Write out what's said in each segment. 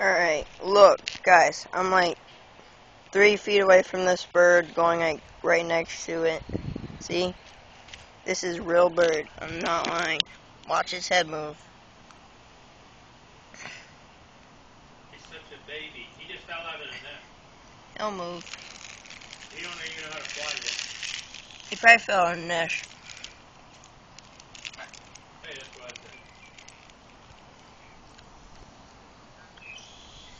Alright, look, guys, I'm like 3 feet away from this bird, going like right next to it. See? This is real bird. I'm not lying. Watch his head move. He's such a baby. He just fell out of the nest. He'll move. He don't even know how to fly yet. He probably fell on the nest. Hey, that's what I said.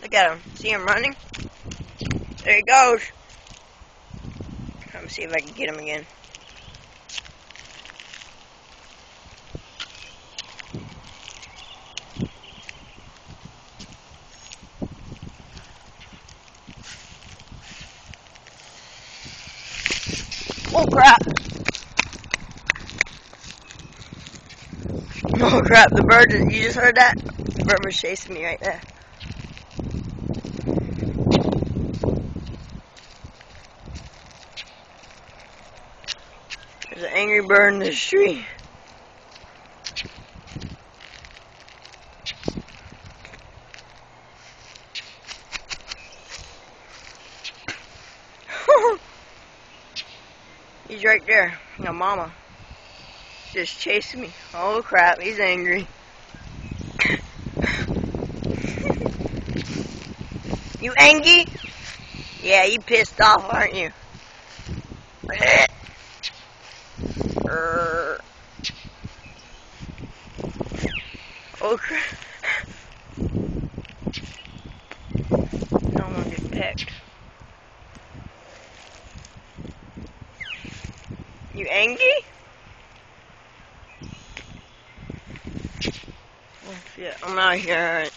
Look at him. See him running? There he goes. Let me see if I can get him again. Oh crap! Oh crap, the bird, you just heard that? The bird was chasing me right there. There's an angry bird in this tree. He's right there. Your mama. Just chasing me. Oh crap, he's angry. You angry? Yeah, you pissed off, aren't you? Oh crap. I don't want to get pecked. You angry? Oh shit, I'm out of here, alright.